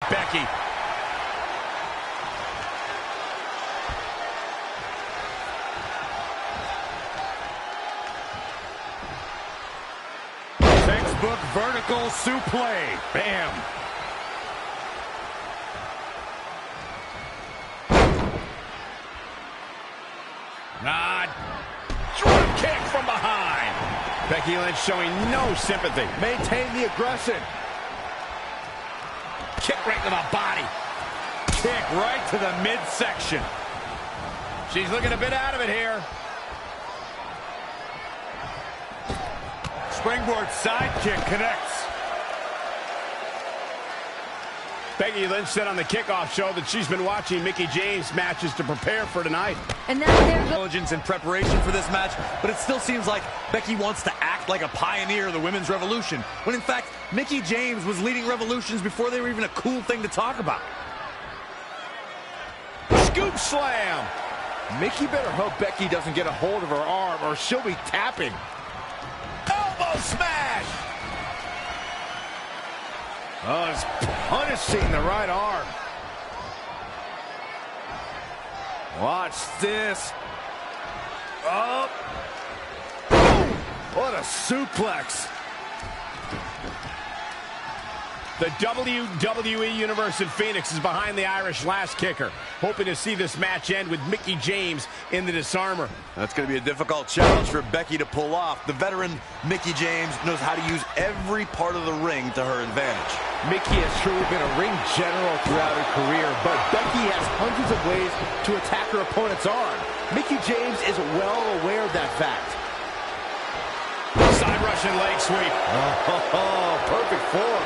Becky. Textbook vertical suplex. Bam. Drop kick from behind. Becky Lynch showing no sympathy. Maintain the aggression. Kick right to the body. Kick right to the midsection. She's looking a bit out of it here. Springboard side kick connects. Becky Lynch said on the kickoff show that she's been watching Mickie James matches to prepare for tonight. And now there's diligence and preparation for this match, but it still seems like Becky wants to act like a pioneer of the women's revolution, when in fact, Mickie James was leading revolutions before they were even a cool thing to talk about. Scoop slam. Mickie better hope Becky doesn't get a hold of her arm or she'll be tapping. Elbow smash. Oh, it's punishing the right arm. Watch this. Oh. What a suplex. The WWE Universe in Phoenix is behind the Irish last kicker, hoping to see this match end with Mickie James in the disarmer. That's going to be a difficult challenge for Becky to pull off. The veteran Mickie James knows how to use every part of the ring to her advantage. Mickie has truly been a ring general throughout her career, but Becky has hundreds of ways to attack her opponent's arm. Mickie James is well aware of that fact. Side Russian leg sweep. Oh, perfect form.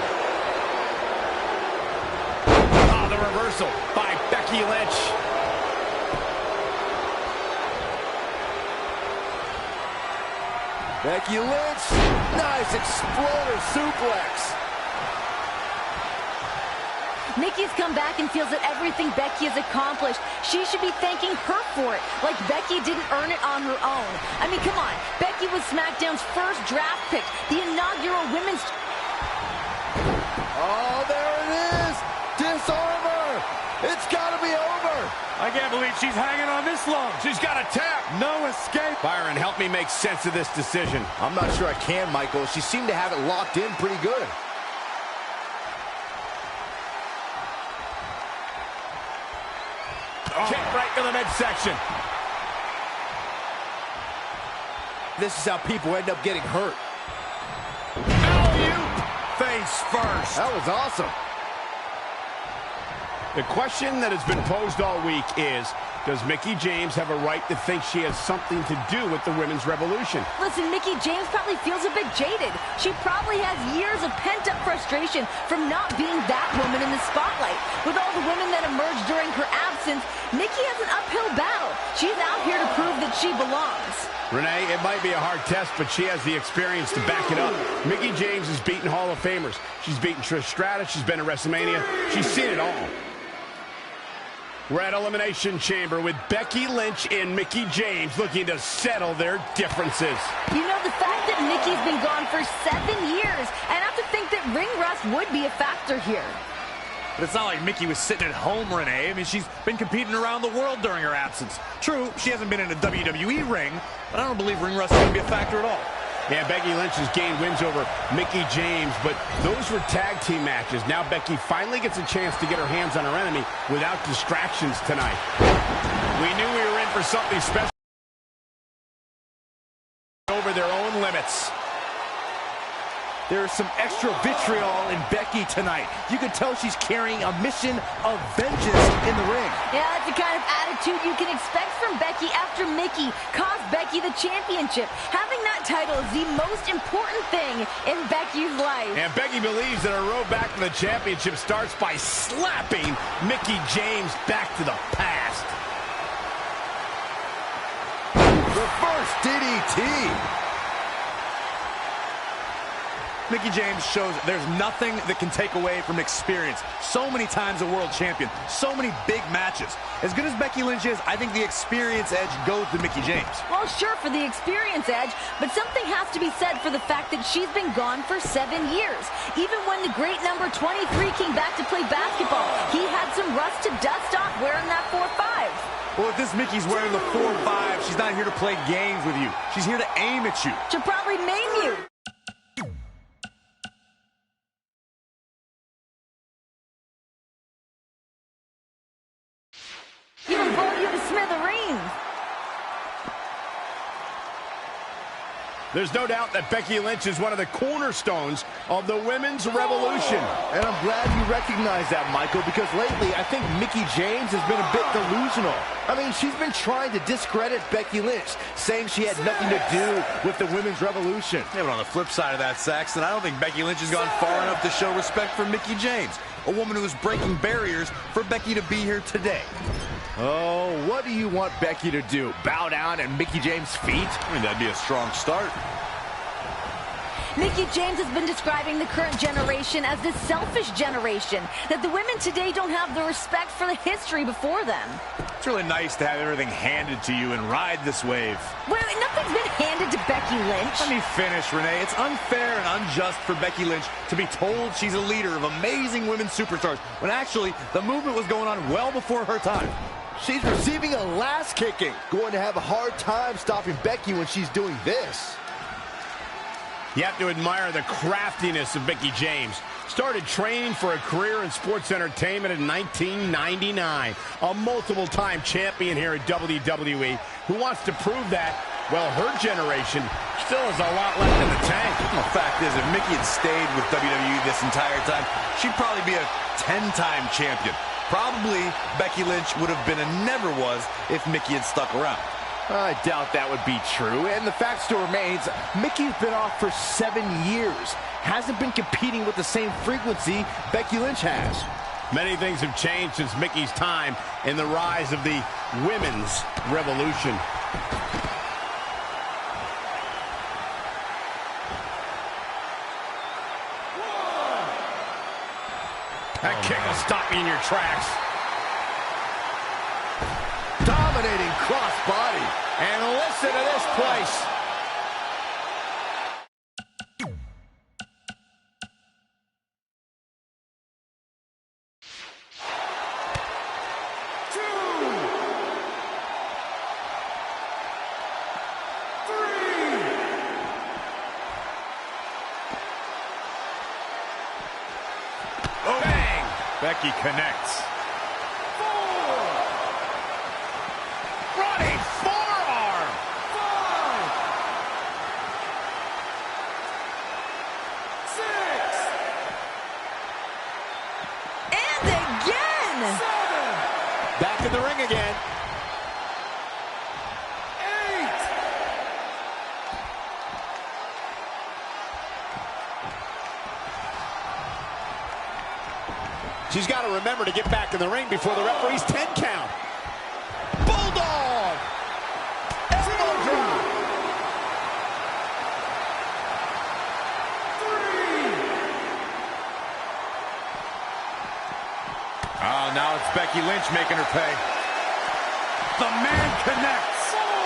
The reversal by Becky Lynch. Becky Lynch, nice exploder suplex. Mickie's come back and feels that everything Becky has accomplished, she should be thanking her for it, like Becky didn't earn it on her own. I mean, come on. Becky was SmackDown's first draft pick, the inaugural women's... Oh, there it is. Disarmer! It's got to be over! I can't believe she's hanging on this long. She's got a tap. No escape. Byron, help me make sense of this decision. I'm not sure I can, Michael. She seemed to have it locked in pretty good. Kick right to the midsection. This is how people end up getting hurt. Alley-oop. Face first. That was awesome. The question that has been posed all week is, does Mickie James have a right to think she has something to do with the women's revolution? Listen, Mickie James probably feels a bit jaded. She probably has years of pent-up frustration from not being that woman in the spotlight. With all the women that emerged during her absence, Mickie has an uphill battle. She's out here to prove that she belongs. Renee, it might be a hard test, but she has the experience to back it up. Mickie James has beaten Hall of Famers. She's beaten Trish Stratus. She's been at WrestleMania. She's seen it all. We're at Elimination Chamber with Becky Lynch and Mickie James looking to settle their differences. You know, the fact that Mickie's been gone for 7 years, and I have to think that ring rust would be a factor here. But it's not like Mickie was sitting at home, Renee. I mean, she's been competing around the world during her absence. True, she hasn't been in a WWE ring, but I don't believe ring rust is going to be a factor at all. Yeah, Becky Lynch has gained wins over Mickie James, but those were tag team matches. Now Becky finally gets a chance to get her hands on her enemy without distractions tonight. We knew we were in for something special. Over their own limits. There's some extra vitriol in Becky tonight. You can tell she's carrying a mission of vengeance in the ring. Yeah, that's the kind of attitude you can expect from Becky after Mickie cost Becky the championship. Having that title is the most important thing in Becky's life. And Becky believes that her road back to the championship starts by slapping Mickie James back to the past. Reverse DDT. Mickie James shows there's nothing that can take away from experience. So many times a world champion, so many big matches. As good as Becky Lynch is, I think the experience edge goes to Mickie James. Well, sure, for the experience edge, but something has to be said for the fact that she's been gone for 7 years. Even when the great number 23 came back to play basketball, he had some rust to dust off wearing that 4-5. Well, if this Mickey's wearing the 4-5, she's not here to play games with you. She's here to aim at you. She'll probably maim you. Even blow you to smithereens. There's no doubt that Becky Lynch is one of the cornerstones of the women's revolution. And I'm glad you recognize that, Michael, because lately I think Mickie James has been a bit delusional. I mean, she's been trying to discredit Becky Lynch, saying she had nothing to do with the women's revolution. Yeah, but on the flip side of that, Saxton, I don't think Becky Lynch has gone far enough to show respect for Mickie James, a woman who is breaking barriers for Becky to be here today. Oh, what do you want Becky to do? Bow down at Mickie James' feet? I mean, that'd be a strong start. Mickie James has been describing the current generation as the selfish generation, that the women today don't have the respect for the history before them. It's really nice to have everything handed to you and ride this wave. Wait, nothing's been handed to Becky Lynch. Let me finish, Renee. It's unfair and unjust for Becky Lynch to be told she's a leader of amazing women's superstars, when actually the movement was going on well before her time. She's receiving a last kicking. Going to have a hard time stopping Becky when she's doing this. You have to admire the craftiness of Mickie James. Started training for a career in sports entertainment in 1999. A multiple-time champion here at WWE who wants to prove that, well, her generation still has a lot left in the tank. The fact is, if Mickie had stayed with WWE this entire time, she'd probably be a 10-time champion. Probably Becky Lynch would have been and never was if Mickie had stuck around. I doubt that would be true, and the fact still remains, Mickie's been off for 7 years. Hasn't been competing with the same frequency Becky Lynch has. Many things have changed since Mickie's time in the rise of the women's revolution. That kick will stop you in your tracks. Dominating crossbody. And listen to this place. Oh, bang! Becky connects. Running forearm. 5, 6. And again. 7. Back in the ring again. 8. She's got to remember to get back in the ring before the referee's 10 count. Bulldog! Elbow drop! 3. Oh, now it's Becky Lynch making her pay. The man connects. 4. 5.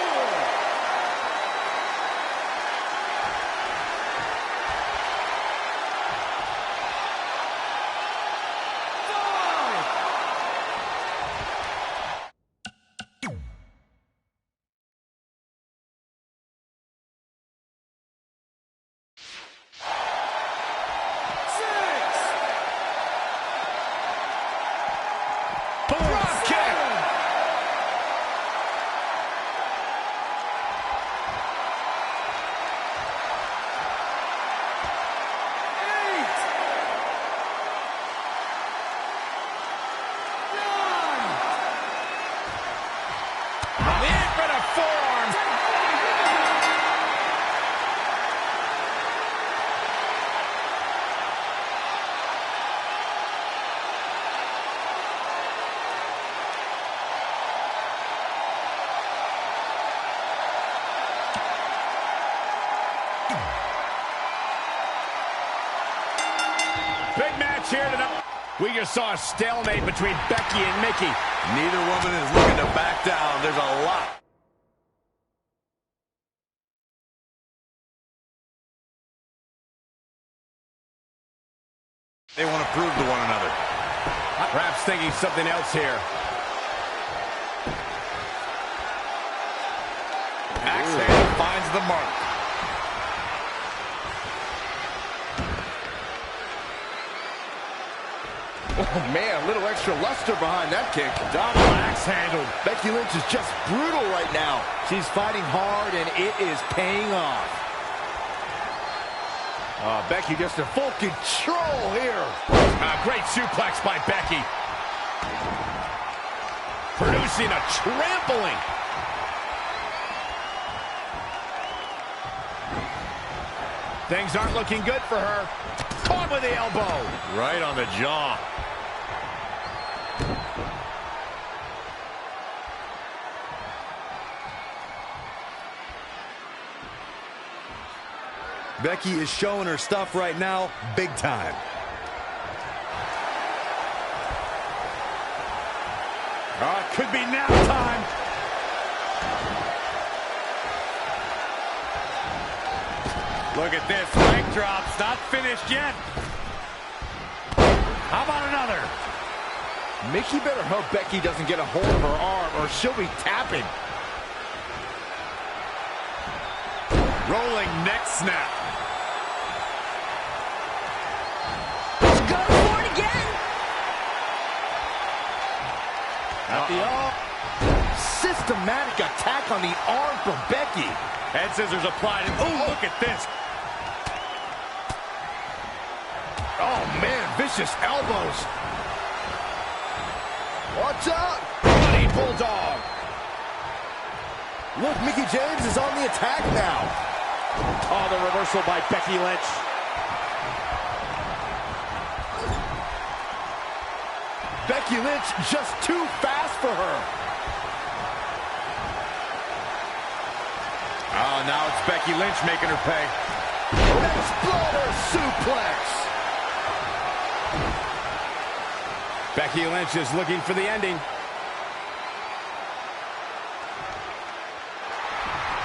match here tonight. We just saw a stalemate between Becky and Mickey. Neither woman is looking to back down. There's a lot. They want to prove to one another. Perhaps thinking something else here. Axe hand finds the mark. Oh, man, a little extra luster behind that kick. Double axe handle. Becky Lynch is just brutal right now. She's fighting hard, and it is paying off. Becky just in full control here. Great suplex by Becky. Producing a trampling. Things aren't looking good for her. Caught with the elbow. Right on the jaw. Becky is showing her stuff right now, big time. Could be nap time. Look at this, leg drops, not finished yet. How about another? Mickey better hope Becky doesn't get a hold of her arm, or she'll be tapping. Rolling neck snap. Go for it again. At the arm. Systematic attack on the arm from Becky. Head scissors applied. Oh, look at this. Oh, man, vicious elbows. Watch out. Bloody bulldog. Look, Mickey James is on the attack now. Oh, the reversal by Becky Lynch. Becky Lynch just too fast for her. Oh, now it's Becky Lynch making her pay. Exploder suplex. Becky Lynch is looking for the ending.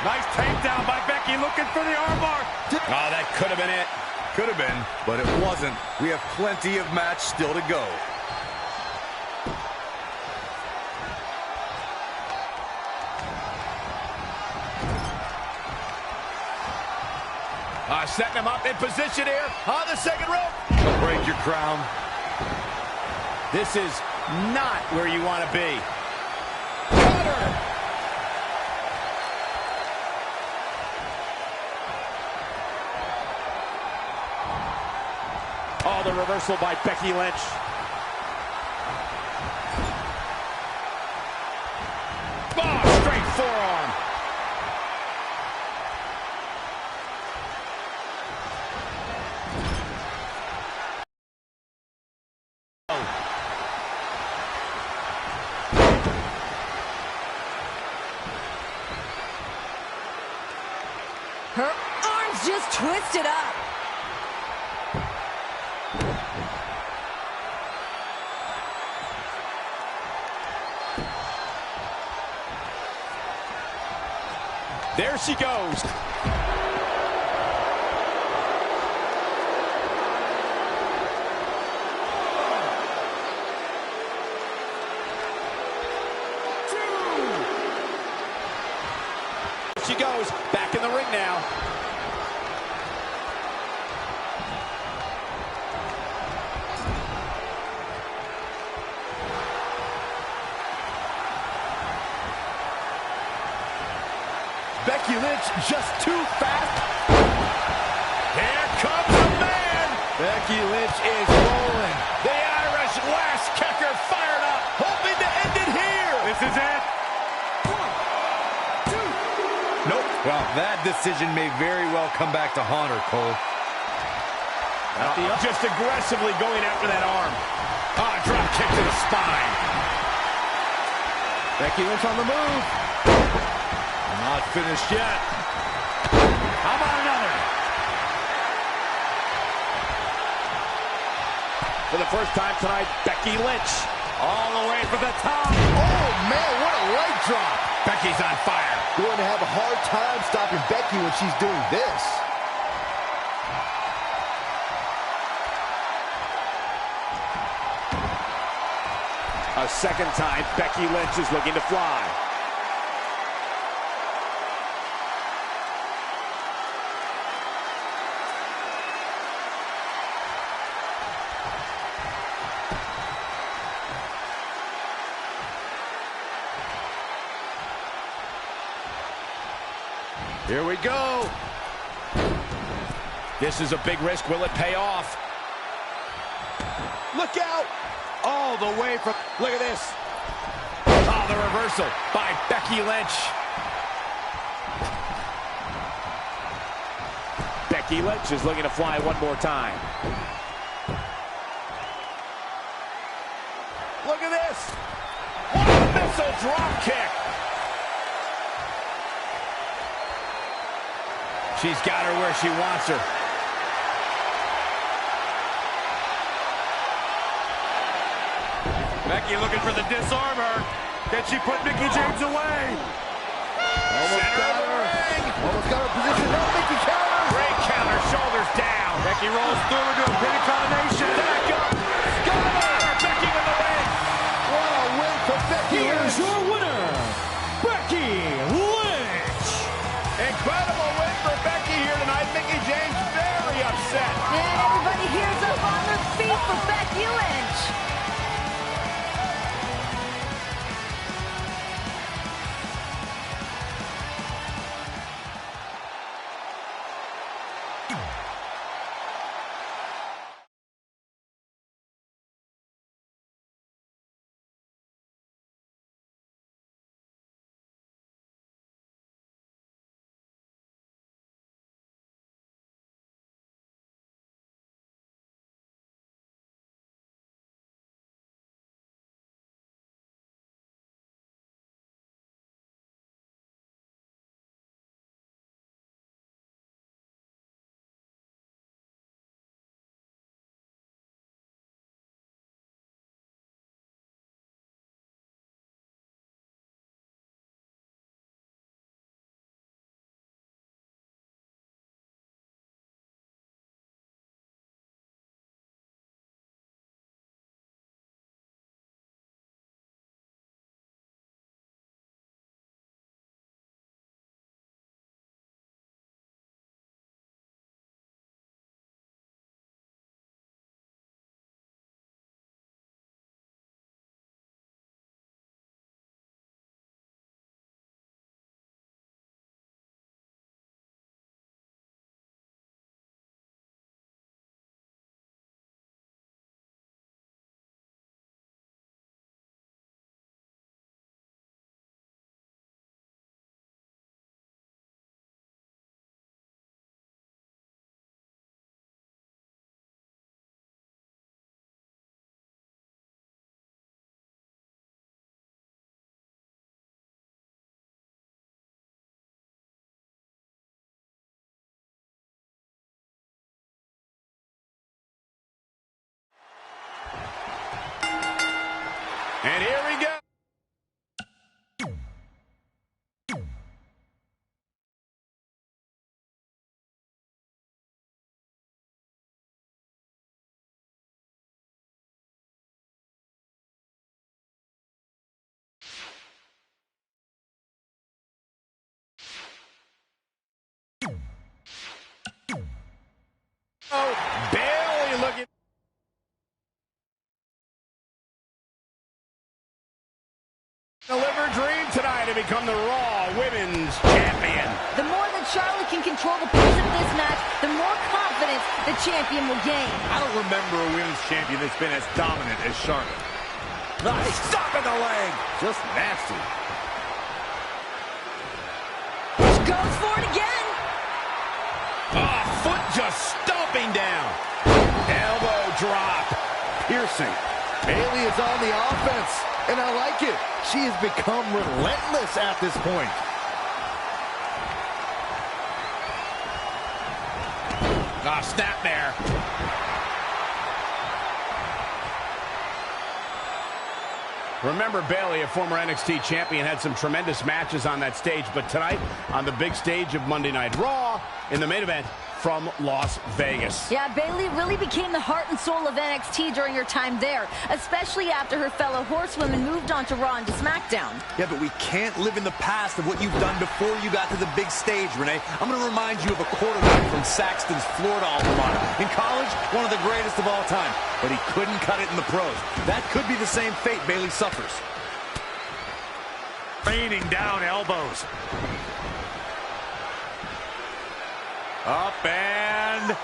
Nice takedown by Becky, looking for the armbar. Oh, that could have been it. Could have been, but it wasn't. We have plenty of match still to go. Setting him up in position here on the second rope. Don't break your crown. This is not where you want to be. Cutter. Oh, the reversal by Becky Lynch. Oh, straight forearm. Her arms just twisted up. There she goes. She goes back in the ring now. Becky Lynch just too fast. Here comes the man. Becky Lynch is rolling. The Irish last kicker fired up, hoping to end it here. This is it. Nope. Well, that decision may very well come back to haunt her, Cole. Just aggressively going after that arm. Drop kick to the spine. Becky Lynch on the move. Not finished yet. How about another? For the first time tonight, Becky Lynch. All the way for the top. Oh, man, what a leg drop. Becky's on fire. Going to have a hard time stopping Becky when she's doing this. A second time, Becky Lynch is looking to fly. Here we go. This is a big risk. Will it pay off? Look out. All the way from... Look at this. Oh, the reversal by Becky Lynch. Becky Lynch is looking to fly one more time. Look at this. What a missile drop kick. She's got her where she wants her. Becky looking for the disarmer. Can she put Mickie James away? Almost got her. Almost got her position. No, Mickie counter. Great counter, shoulders down. Becky rolls through into a pinning combination. Back up. Got her. Becky with the win. What a win for Becky. Here's your winner, Becky Lynch. Incredible win for Becky here tonight. Mickie James very upset. And everybody here's up on their feet for Becky Lynch. And here we go. Oh, barely looking. Deliver dream tonight to become the Raw Women's Champion. The more that Charlotte can control the pace of this match, the more confidence the champion will gain. I don't remember a women's champion that's been as dominant as Charlotte. Nice stop in the leg. Just nasty. She goes for it again. Oh, foot just stomping down. Elbow drop. Piercing. Bayley is on the offense, and I like it. She has become relentless at this point. Ah, snap there. Remember, Bayley, a former NXT champion, had some tremendous matches on that stage, but tonight, on the big stage of Monday Night Raw, in the main event from Las Vegas. Yeah, Bayley really became the heart and soul of NXT during her time there, especially after her fellow horsewomen moved on to Raw and to SmackDown. Yeah, but we can't live in the past of what you've done before you got to the big stage, Renee. I'm going to remind you of a quarterback from Saxton's Florida alma mater. In college, one of the greatest of all time, but he couldn't cut it in the pros. That could be the same fate Bayley suffers. Raining down elbows. Up and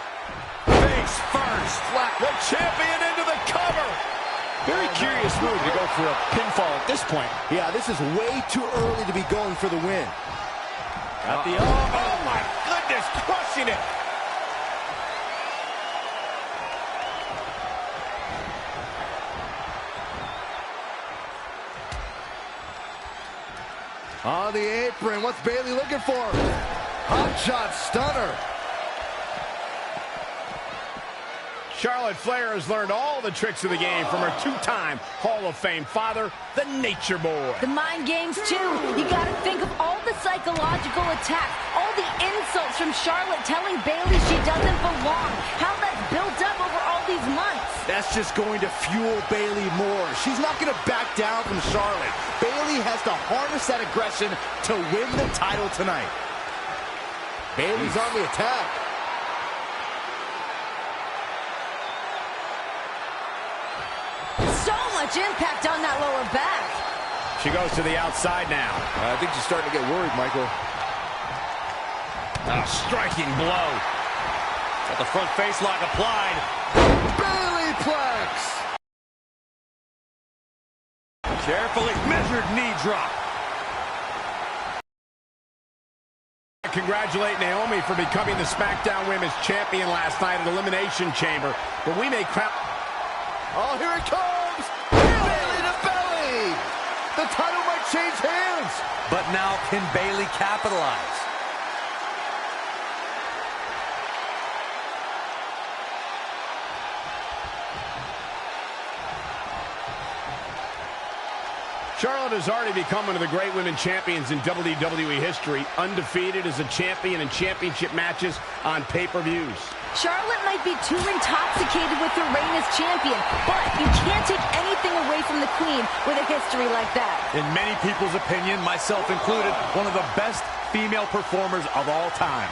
face first. The champion into the cover. Very curious move to go for a pinfall at this point. Yeah, this is way too early to be going for the win. Got the oh my goodness, crushing it. On the apron, what's Bayley looking for? Hot shot stunner. Charlotte Flair has learned all the tricks of the game from her two-time Hall of Fame father, the Nature Boy. The mind games, too. You got to think of all the psychological attacks, all the insults from Charlotte telling Bayley she doesn't belong, how that's built up over all these months. That's just going to fuel Bayley more. She's not going to back down from Charlotte. Bayley has to harness that aggression to win the title tonight. Bayley's on the attack. So much impact on that lower back. She goes to the outside now. I think she's starting to get worried, Michael. A striking blow. Got the front face lock applied. Bayleyplex. Carefully measured knee drop. Congratulate Naomi for becoming the SmackDown Women's Champion last night at Elimination Chamber. But we may crown... Oh, here it comes! Bayley to belly! The title might change hands! But now can Bayley capitalize? Charlotte has already become one of the great women champions in WWE history, undefeated as a champion in championship matches on pay-per-views. Charlotte might be too intoxicated with her reign as champion, but you can't take anything away from the Queen with a history like that. In many people's opinion, myself included, one of the best female performers of all time.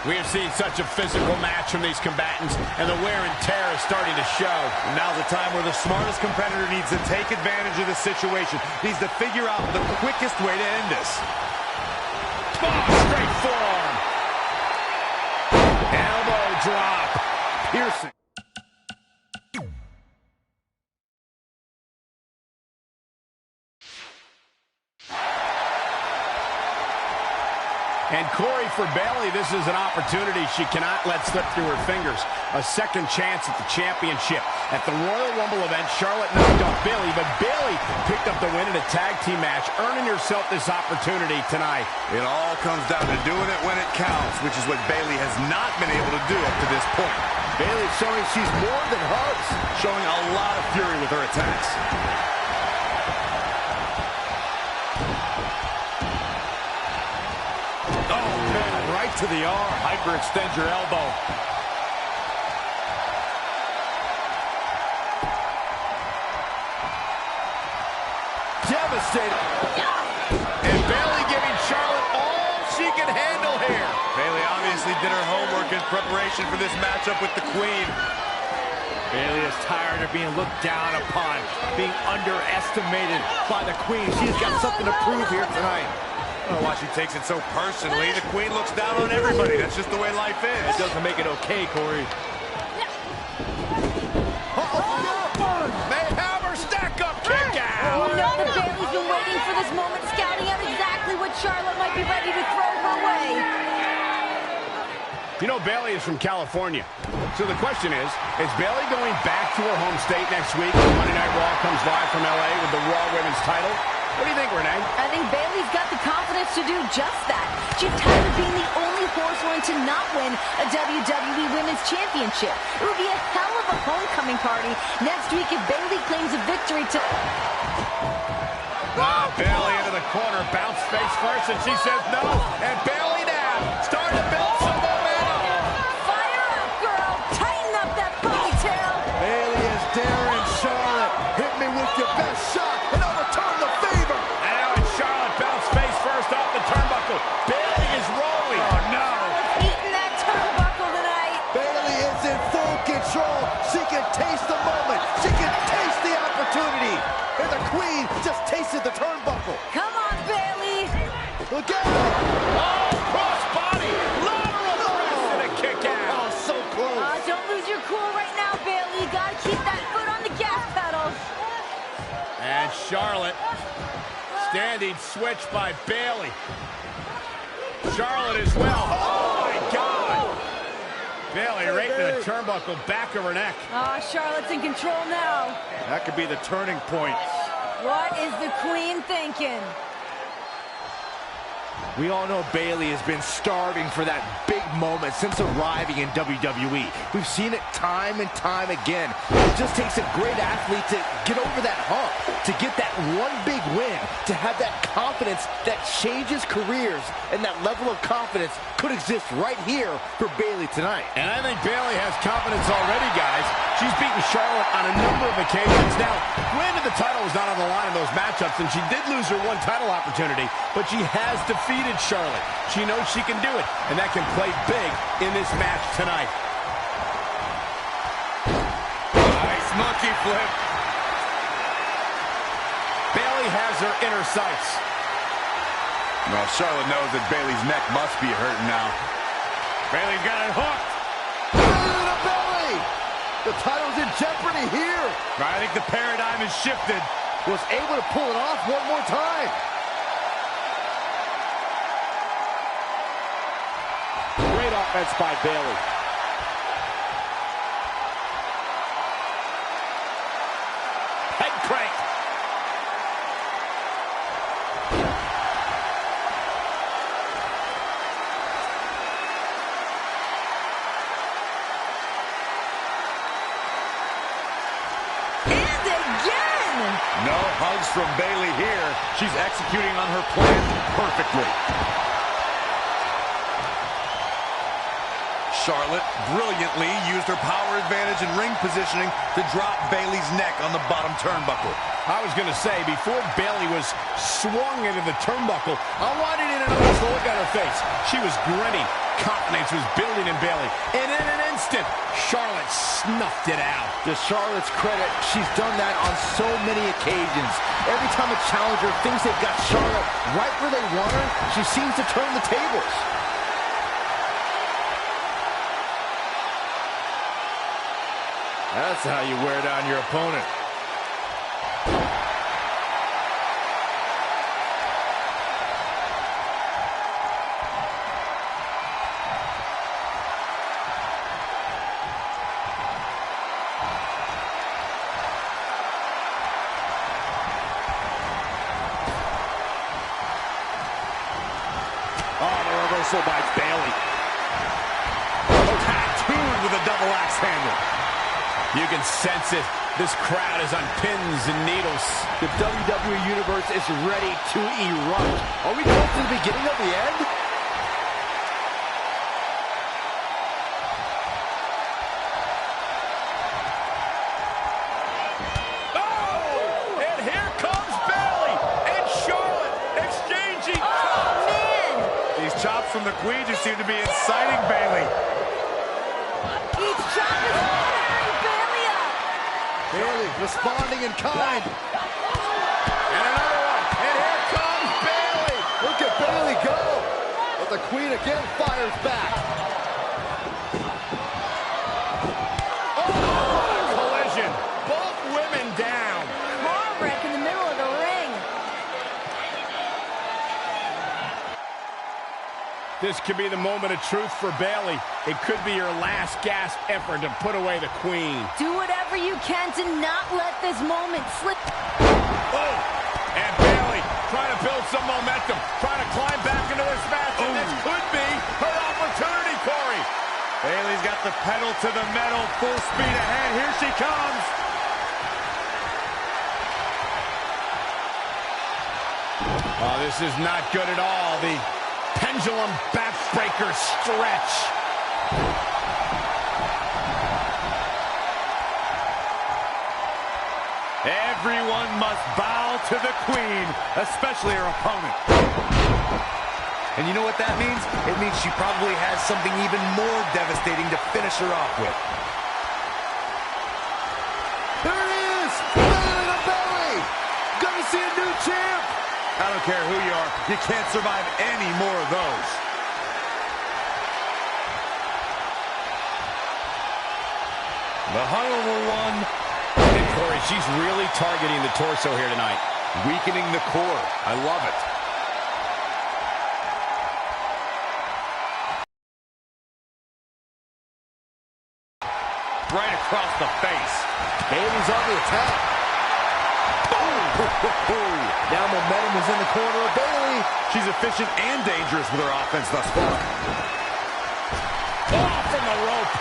We have seen such a physical match from these combatants, and the wear and tear is starting to show. Now's the time where the smartest competitor needs to take advantage of the situation, needs to figure out the quickest way to end this. Oh, straight forearm. Elbow drop. Piercing. And Corey, for Bayley, this is an opportunity she cannot let slip through her fingers. A second chance at the championship. At the Royal Rumble event, Charlotte knocked off Bayley, but Bayley picked up the win in a tag team match, earning herself this opportunity tonight. It all comes down to doing it when it counts, which is what Bayley has not been able to do up to this point. Bayley's showing she's more than hugs. Showing a lot of fury with her attacks. To the arm. Hyperextend your elbow. Devastating. And Bayley giving Charlotte all she can handle here. Bayley obviously did her homework in preparation for this matchup with the Queen. Bayley is tired of being looked down upon, being underestimated by the Queen. She's got something to prove here tonight. I don't know why she takes it so personally. The Queen looks down on everybody. That's just the way life is. It doesn't make it okay, Corey. They have her stack up kick out. Oh, no, the Bayley's been waiting for this moment, scouting out exactly what Charlotte might be ready to throw her way. You know, Bayley is from California. So the question is Bayley going back to her home state next week when Monday Night Raw comes live from LA with the Raw Women's title? What do you think, Renee? I think Bayley's got the confidence to do just that. She's tired of being the only horsewoman to not win a WWE Women's Championship. It would be a hell of a homecoming party next week if Bayley claims a victory to... corner, bounce face first, and she says no. And Bayley now starting to build some momentum. Fire up, girl. Tighten up that ponytail. Bayley is daring Charlotte. Hit me with your best shot, and I'll return the favor. And now it's Charlotte, bounce face first off the turnbuckle. Bayley is rolling. Oh, no. Eating that turnbuckle tonight. Bayley is in full control. She can taste the moment. She can taste the opportunity. And the Queen just tasted the turnbuckle. Come on, Bayley. Look at it. Oh, cross body. Lateral press and a kick out. Oh, so close. Don't lose your cool right now, Bayley. You gotta keep that foot on the gas pedal. And Charlotte, standing switch by Bayley. Charlotte as well. Oh, my God. Bayley right in the turnbuckle, back of her neck. Charlotte's in control now. That could be the turning point. What is the Queen thinking? We all know Bayley has been starving for that big moment since arriving in WWE. We've seen it time and time again. It just takes a great athlete to get over that hump, to get that one big win, to have that confidence that changes careers, and that level of confidence could exist right here for Bayley tonight. And I think Bayley has confidence already, guys. She's beaten Charlotte on a number of occasions. Now, granted the title was not on the line in those matchups, and she did lose her one title opportunity, but she has defeated Charlotte. She knows she can do it, and that can play big in this match tonight. Nice monkey flip. Bayley has her inner sights. Well, Charlotte knows that Bayley's neck must be hurting now. Bayley's got it hooked. To Bayley! The title's in jeopardy here. I think the paradigm has shifted. Was able to pull it off one more time. Great offense by Bayley. Head crank. No hugs from Bayley here. She's executing on her plan perfectly. Charlotte brilliantly used her power advantage and ring positioning to drop Bayley's neck on the bottom turnbuckle. I was going to say, before Bayley was swung into the turnbuckle, I wanted you to notice the look on her face. She was grinning. Confidence was building in Bayley. And in an instant, Charlotte snuffed it out. To Charlotte's credit, she's done that on so many occasions. Every time a challenger thinks they've got Charlotte right where they want her, she seems to turn the tables. That's how you wear down your opponent. Oh, the reversal by Bayley. Tattooed with a double axe handle. You can sense it. This crowd is on pins and needles. The WWE Universe is ready to erupt. Are we close to the beginning of the end? Oh! And here comes Bayley and Charlotte exchanging Oh, chops. man! These chops from the Queen just seem to be inciting Bayley. Each chop is firing Bayley up. Bayley responding in kind. And another one. And here comes Bayley. Look at Bayley go. But the Queen again fires back. Oh, collision. Both women down. Car wreck in the middle of the ring. This could be the moment of truth for Bayley. It could be her last gasp effort to put away the Queen. Do whatever you can to not let this moment slip. Oh, and Bayley trying to build some momentum, trying to climb back into this match, and this could be her opportunity, Corey. Bayley's got the pedal to the metal, full speed ahead. Here she comes. Oh, this is not good at all. The pendulum backbreaker stretch. Everyone must bow to the queen, especially her opponent. And you know what that means? It means she probably has something even more devastating to finish her off with. There it is! Belly to belly! Gonna see a new champ! I don't care who you are, you can't survive any more of those. The Honorable One. And Corey, she's really targeting the torso here tonight. Weakening the core. I love it. Right across the face. Bayley's on the attack. Now momentum is in the corner of Bayley. She's efficient and dangerous with her offense thus far. Oh, from the rope.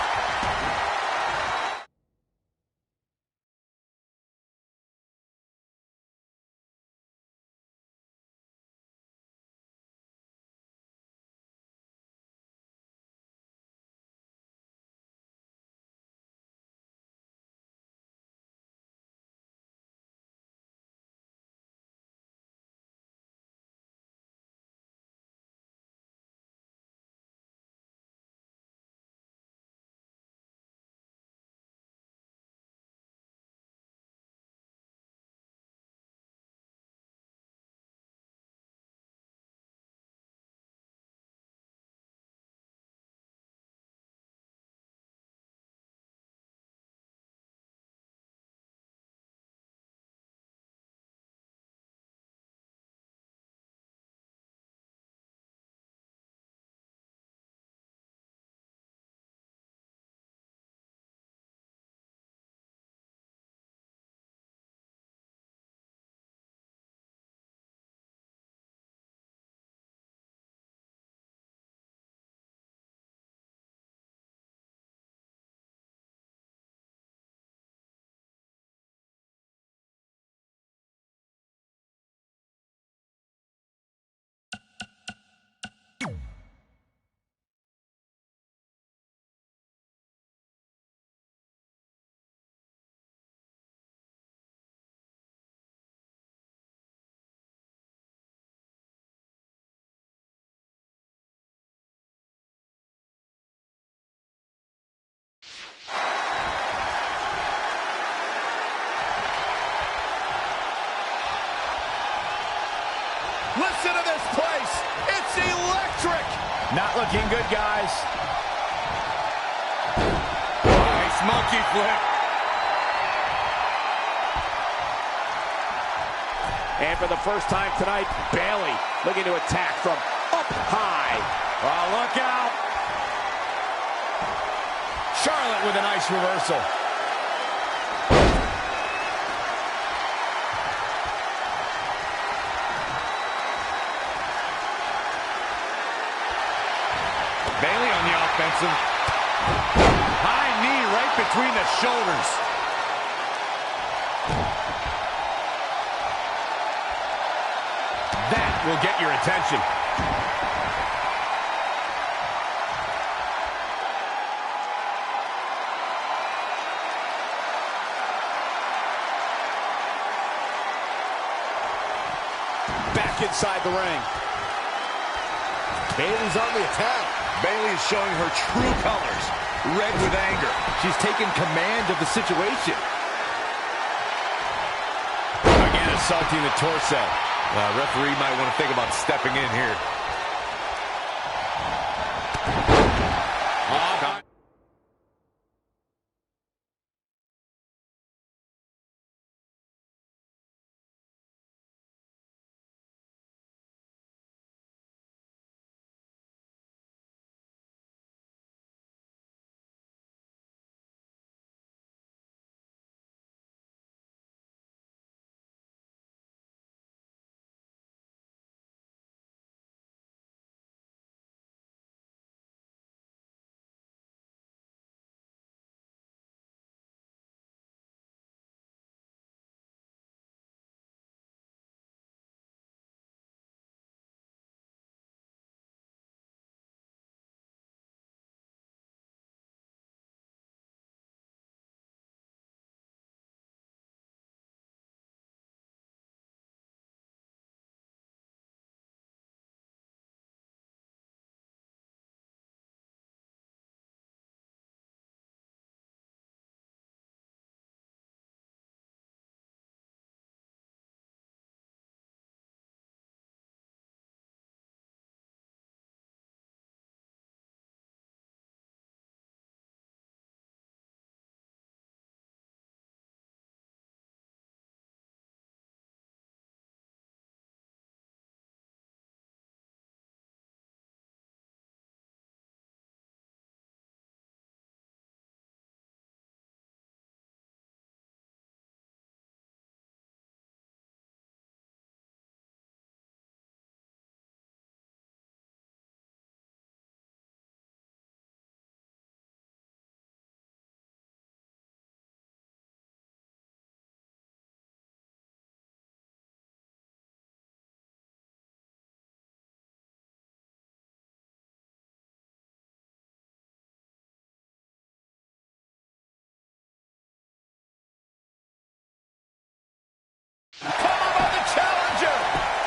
Listen to this place. It's electric. Not looking good, guys. Nice monkey flip. And for the first time tonight, Bayley looking to attack from up high. Oh, look out. Charlotte with a nice reversal. Bayley on the offensive. High knee right between the shoulders. That will get your attention. Back inside the ring. Bayley's on the attack. Bayley is showing her true colors, red with anger. She's taken command of the situation. Again, assaulting the torso. Referee might want to think about stepping in here.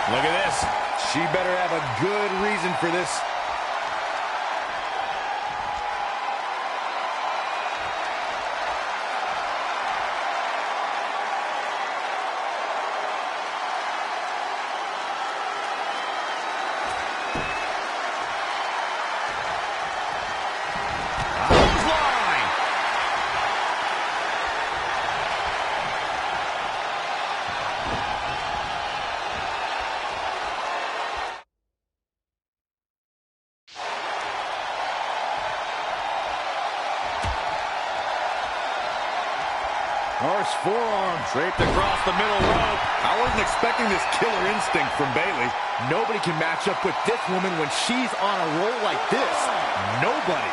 Look at this. She better have a good reason for this. Harsh forearm draped across the middle rope. I wasn't expecting this killer instinct from Bayley. Nobody can match up with this woman when she's on a roll like this. Nobody.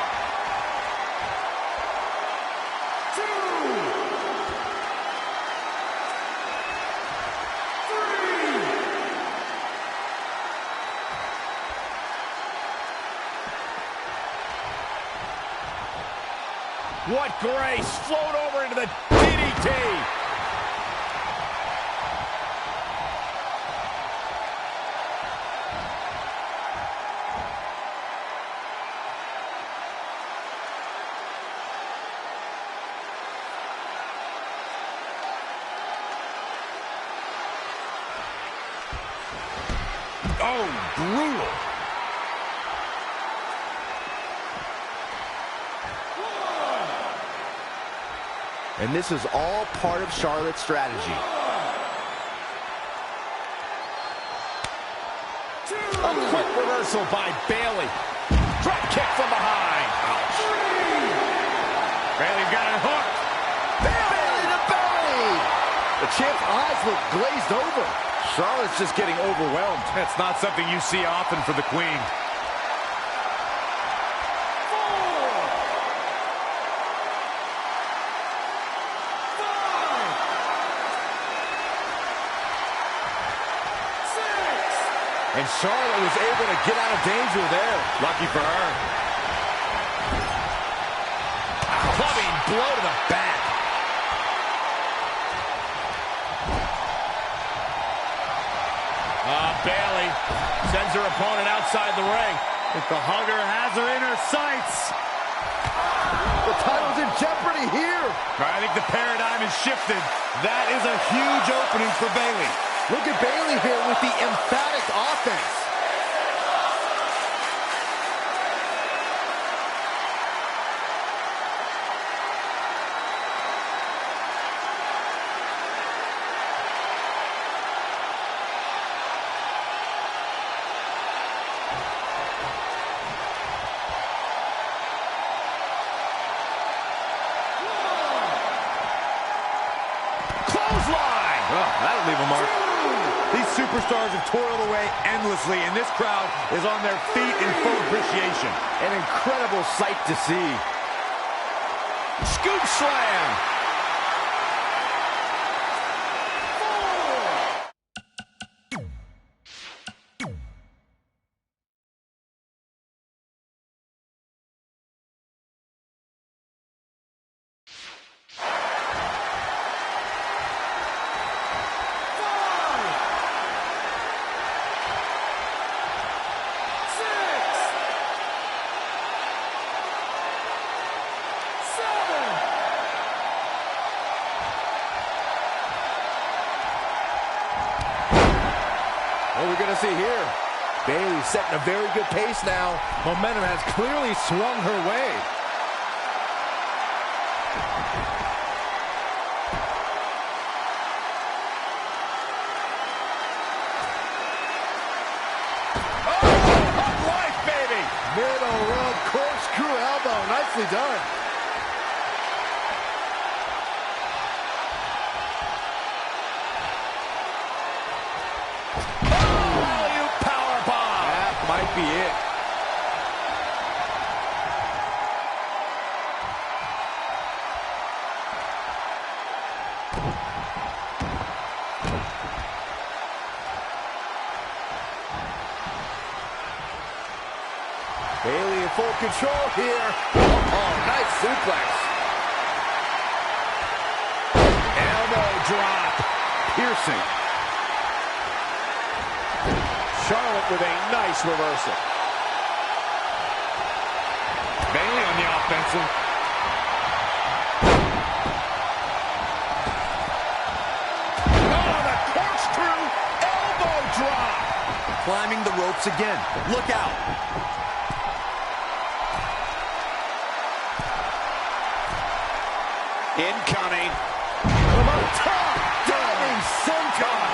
What grace. Float over into the DDT. Oh, brutal. And this is all part of Charlotte's strategy. A quick reversal by Bayley. Drop kick from behind. Ouch. Bayley's got it hooked. Bayley to belly! The champ's eyes look glazed over. Charlotte's just getting overwhelmed. That's not something you see often for the Queen. And Charlotte was able to get out of danger there. Lucky for her. Clubbing blow to the back. Bayley sends her opponent outside the ring. If the hugger has her in her sights. The title's in jeopardy here. I think the paradigm has shifted. That is a huge opening for Bayley. Look at Bayley here with the emphatic offense. Clothesline! Oh, that'll leave a mark. These superstars have toiled away endlessly, and this crowd is on their feet in full appreciation. An incredible sight to see. Scoop slam! What are we going to see here? Bayley setting a very good pace now. Momentum has clearly swung her way. Hug life, baby! Middle rope corkscrew elbow. Nicely done. Might be it. Bayley in full control here. Oh, nice suplex. Elbow drop. Piercing. Charlotte with a nice reversal. Bayley on the offensive. Oh, the corkscrew elbow drop. Climbing the ropes again. Look out. Incoming. From up top, diving senton.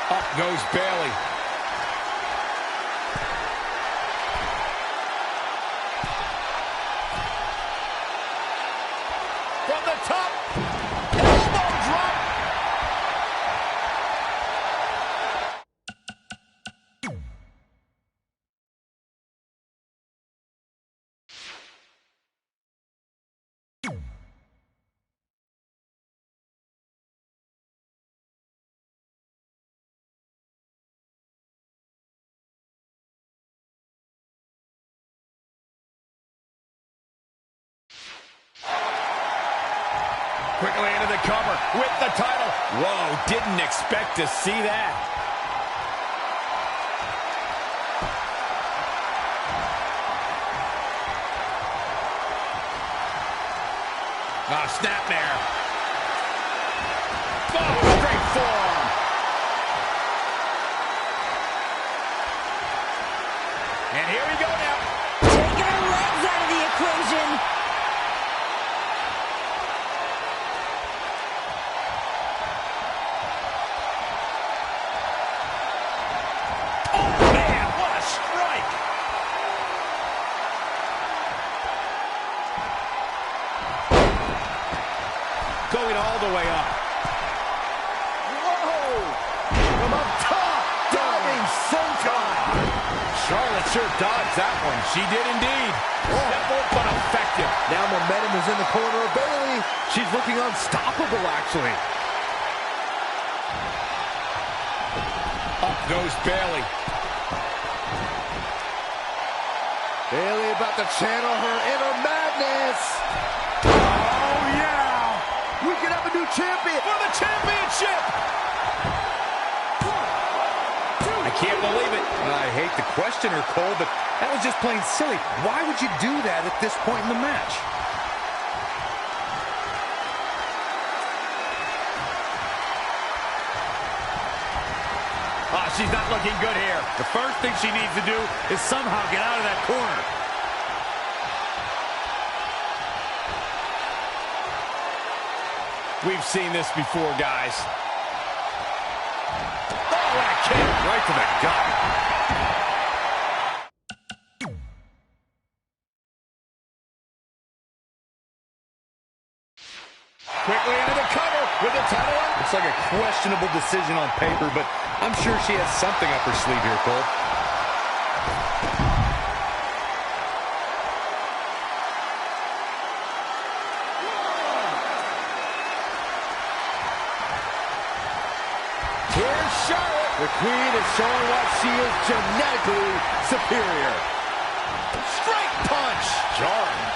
Up goes Bayley. From the top, elbow drop. Quickly into the cover with the title. Whoa, didn't expect to see that. Snapmare. Oh, straight forearm. And here we go now. Taking her legs out of the equation. Man, what a strike! Going all the way up. Whoa! From up top, diving senton. Charlotte sure dodged that one. She did indeed. Simple but effective. Now momentum is in the corner of Bayley. She's looking unstoppable, actually. Up goes Bayley. Bayley about to channel her inner madness. Oh, yeah! We could have a new champion. For the championship! I can't believe it. I hate to question her, Cole, but that was just plain silly. Why would you do that at this point in the match? Oh, she's not looking good here. The first thing she needs to do is somehow get out of that corner. We've seen this before, guys. Oh, what a kick right to the gut. Quickly into the cover with the title on. It's like a questionable decision on paper, but I'm sure she has something up her sleeve here, Cole. Here's Charlotte. The Queen is showing why she is genetically superior. Straight punch. Jarring.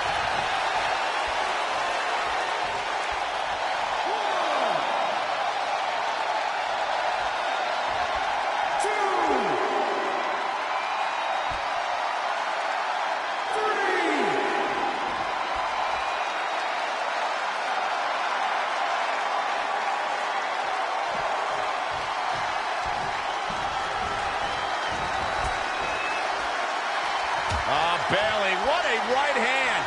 Bayley, what a right hand.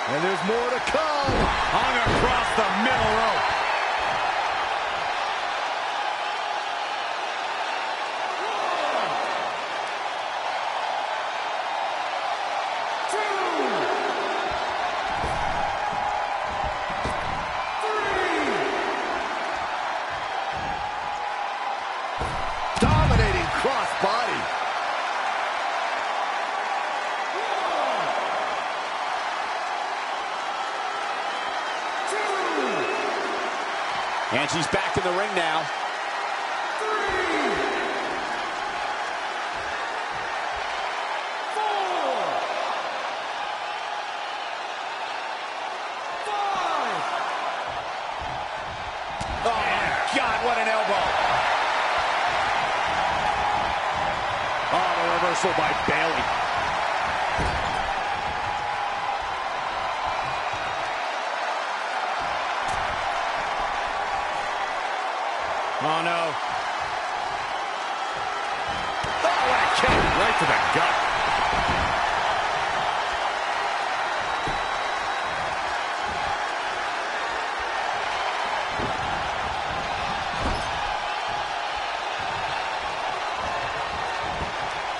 And there's more to come. Hung across the middle rope. Dominating cross-body. And she's back in the ring now. Oh, what an elbow. Oh, the reversal by Bayley. Oh, no. Oh, what a kick. Right to the gut.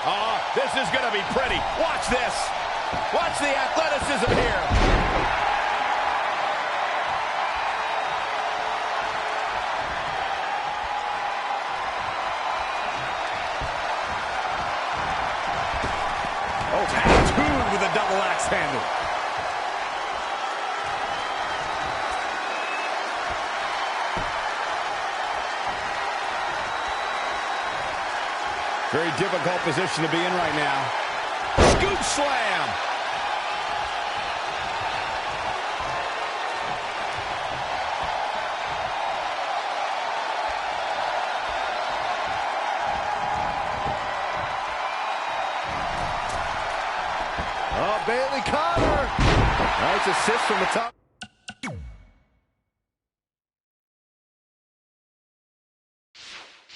Oh, this is going to be pretty. Watch this. Watch the athleticism here. Oh, tattooed with a double axe handle. Very difficult position to be in right now. Scoop slam. Oh, Bayley caught her. Nice assist from the top.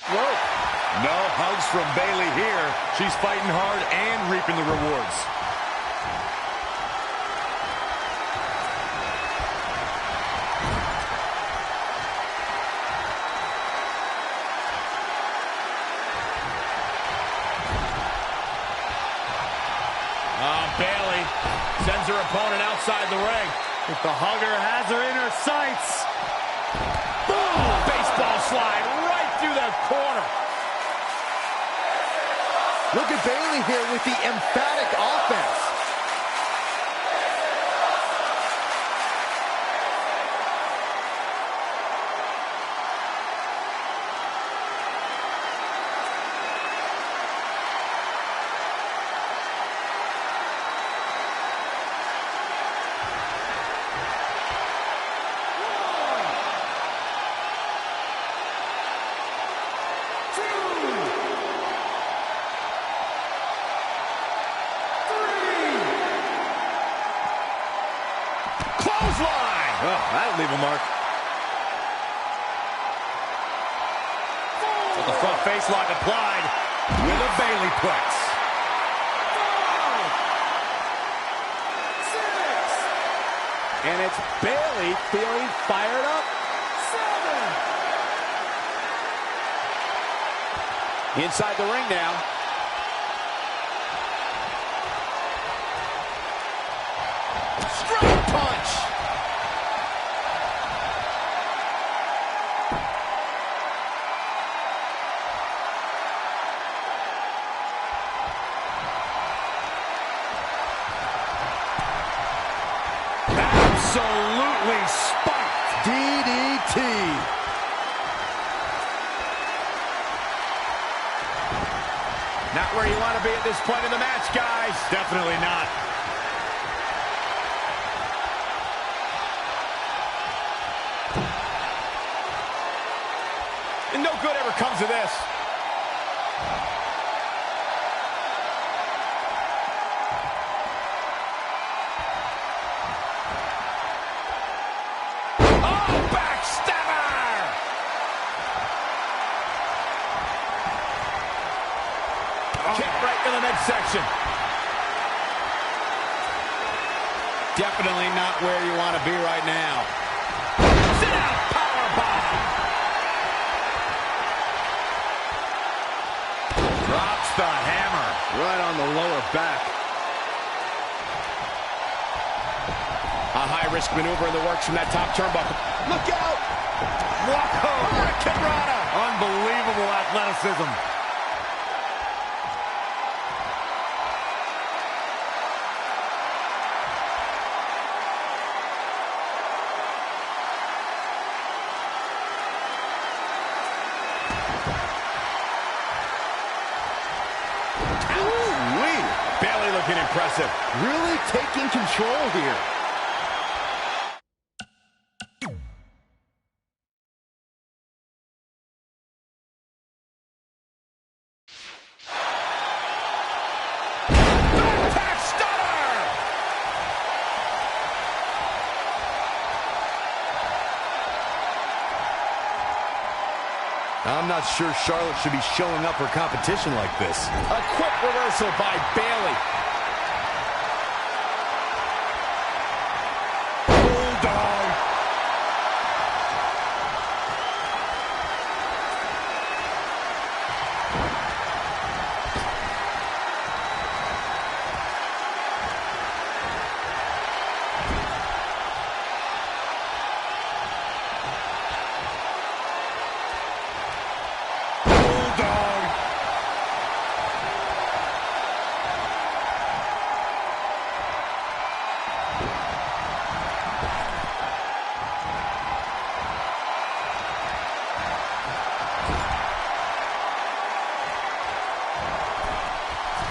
Whoa. No hugs from Bayley here. She's fighting hard and reaping the rewards. Bayley sends her opponent outside the ring. If the hugger has her in her sights. Boom! Baseball slide right through the corner. Look at Bayley here with the emphatic offense. Clothesline! Oh, that'll leave a mark. With the front face lock applied with a Bayley plex. 5, 6, and it's Bayley feeling fired up. 7. Inside the ring now. Straight punch. Absolutely spiked. DDT. Not where you want to be at this point in the match, guys. Definitely not. And no good ever comes of this. Oh, backstabber! Kick right to the midsection. Definitely not where you want to be right now. Sit down, powerbomb. Drops the hammer. Right on the lower back. A high-risk maneuver in the works from that top turnbuckle. Look out! Whoa! Hurricanrana! Unbelievable athleticism. Ooh-wee! Bayley looking impressive. Really taking control here. I'm not sure Charlotte should be showing up for competition like this. A quick reversal by Bayley. Bulldog.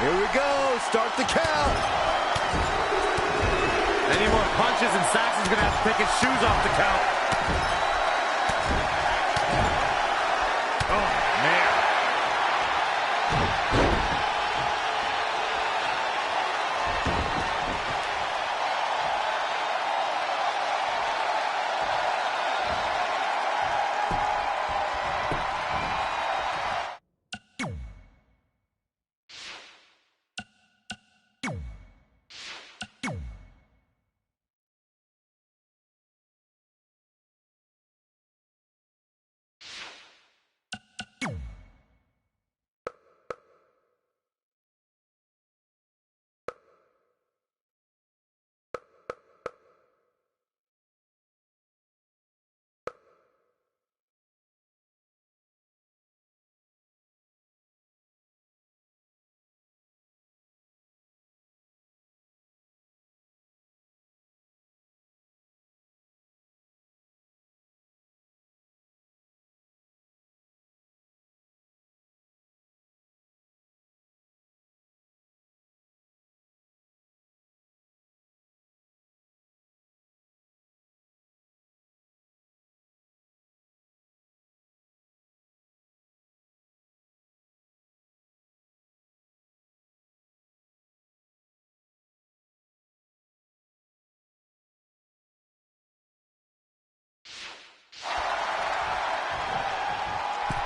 Here we go. Start the count. Any more punches and Saxton's going to have to take his shoes off the count. Oh, man.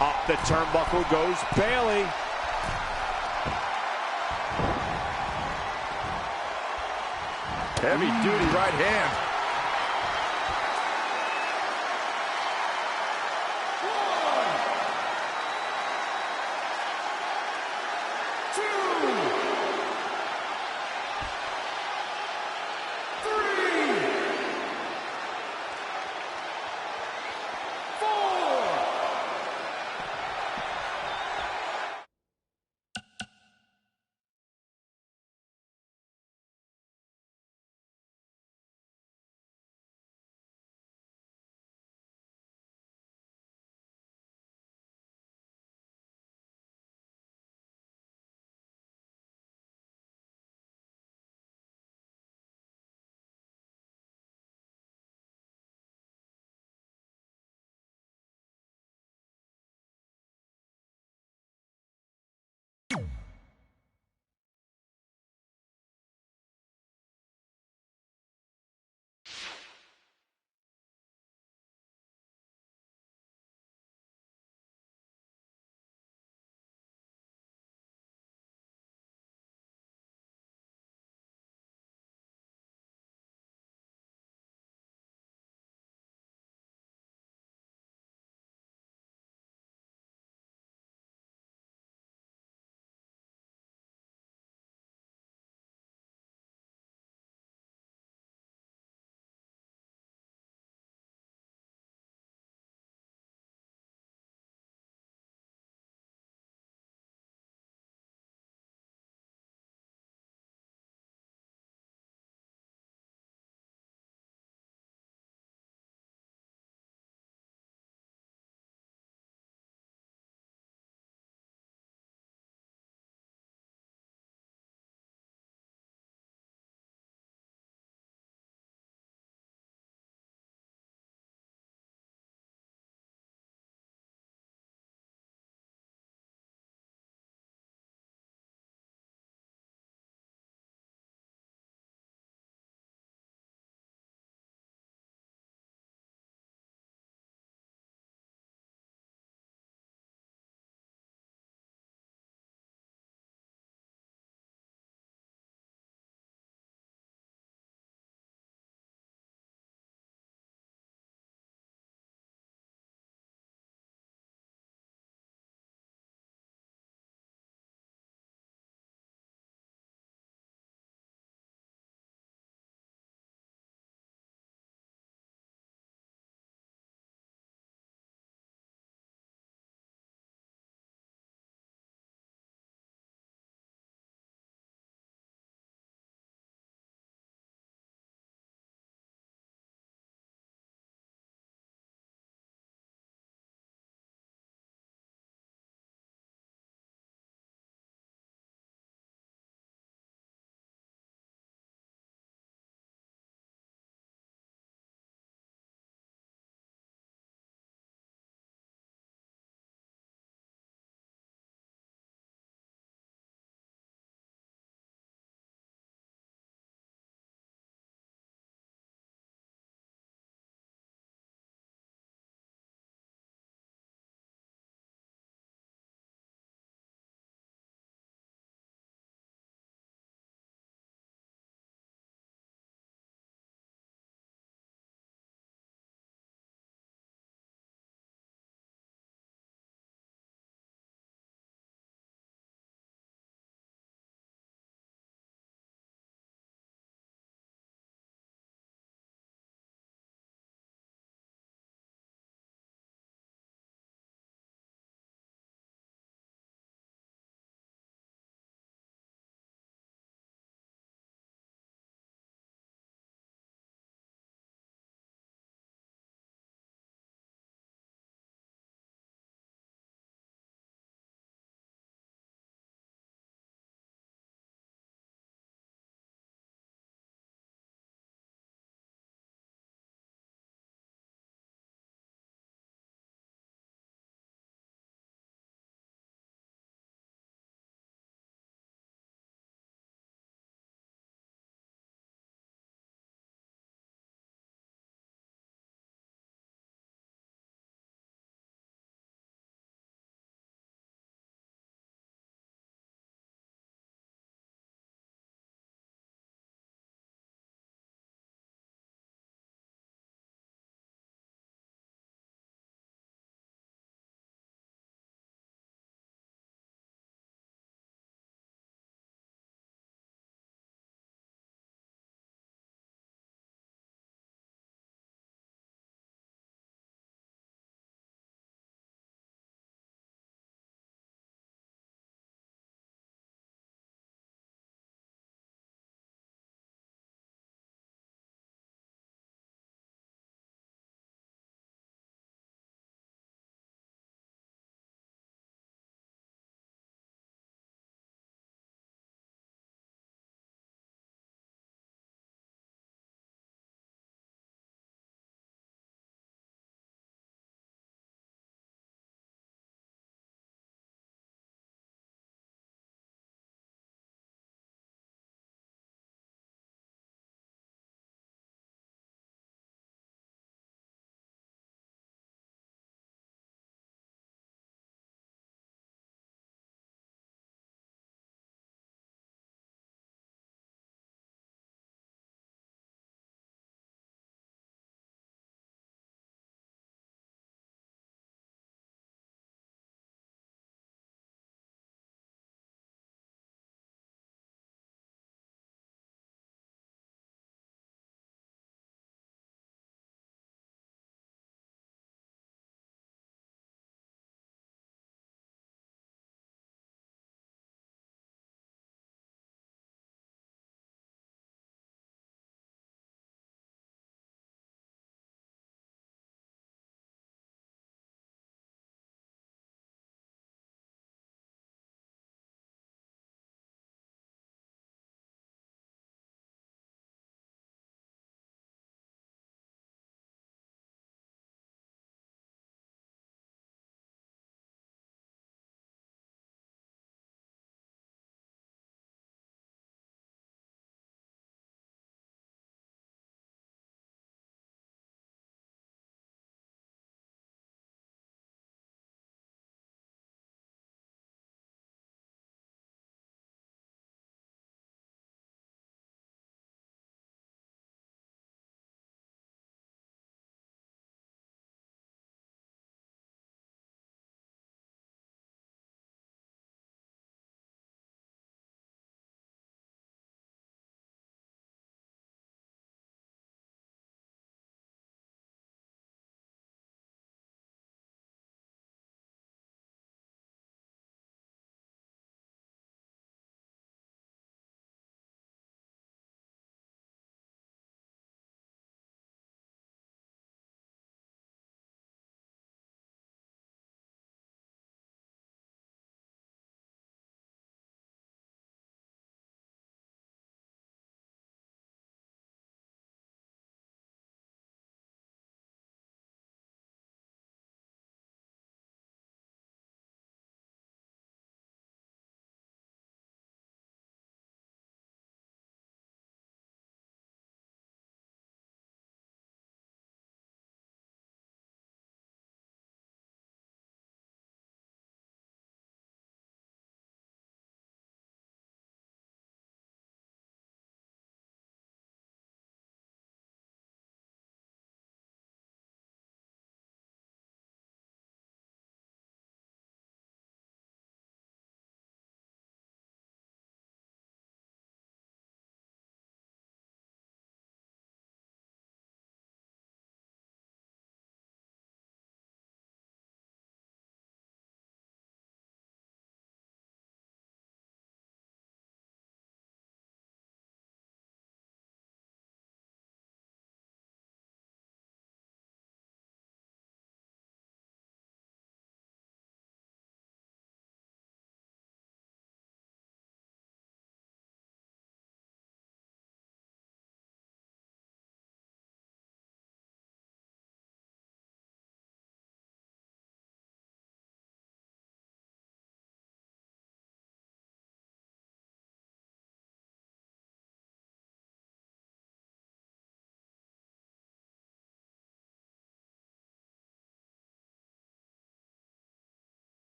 Up the turnbuckle goes Bayley. Heavy duty right hand.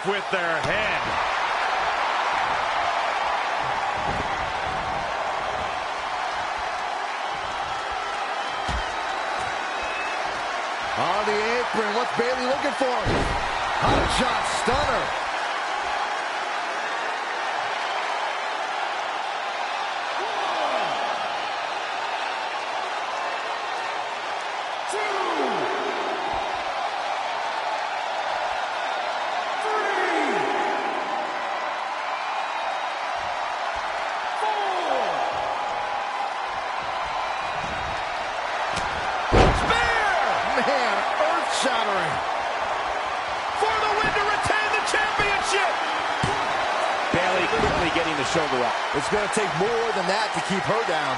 with their head. On the apron, what's Bayley looking for? Hot shot stunner. Shattering for the win to retain the championship. Bayley quickly getting the shoulder up. It's going to take more than that to keep her down.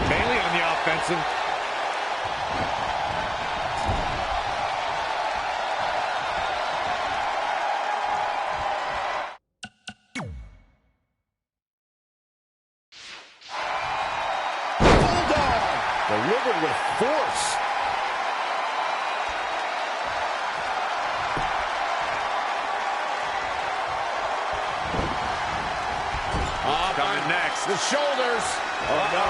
Bayley on the offensive. Delivered with force. Coming next. The shoulders. Oh, no.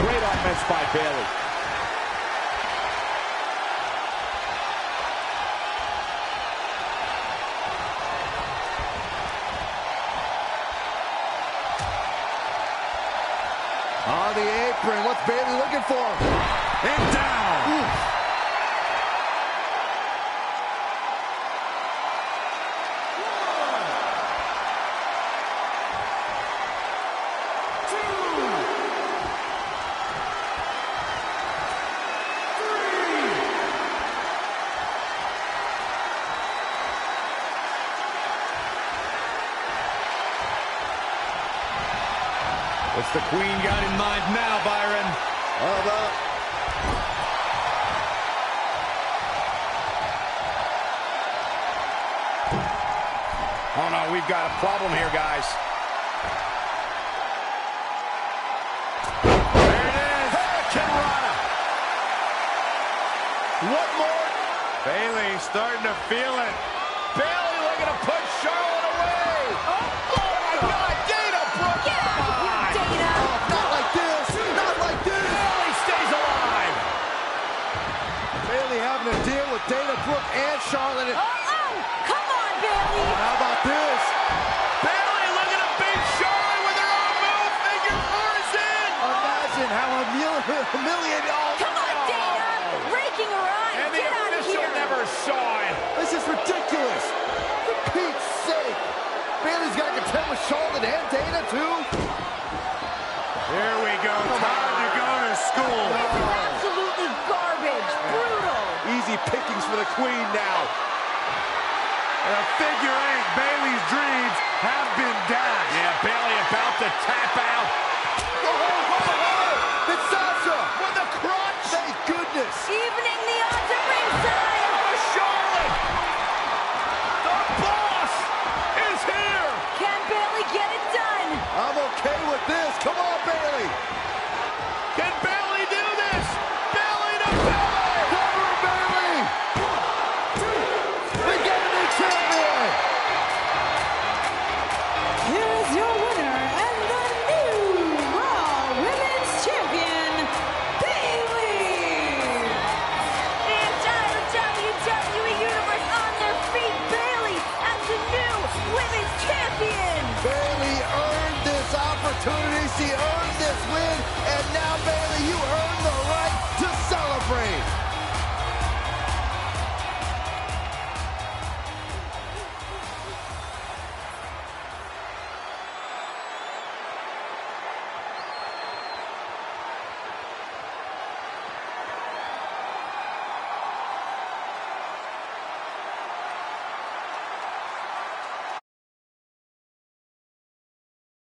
Great offense by Bayley. On the apron, what's Bayley looking for? And down. Oof. What's the Queen got in mind now, Byron? How about? Oh no, we've got a problem here, guys. There it is. Hurricanrana. What more? Bayley starting to feel it. Bayley looking to push Charlotte away. Oh my God, Dana Brooke. Get out of here, Dana. Not like this. Not like this. Bayley stays alive. Bayley having to deal with Dana Brooke and Charlotte. Come on, Bayley. How about this? Bayley looking to beat Charlotte with her own move. Figure four is in. Imagine how humiliated. Oh, Come on, Dana. Raking her eyes. And the Get out of official here. never saw it. This is ridiculous. For Pete's sake. Bayley's got to contend with Charlotte and Dana, too. Here we go. Time to go to school. This is absolutely garbage. Brutal. Easy pickings for the Queen now. And a figure eight. Bayley's dreams have been dashed. Yeah, Bayley about to tap out.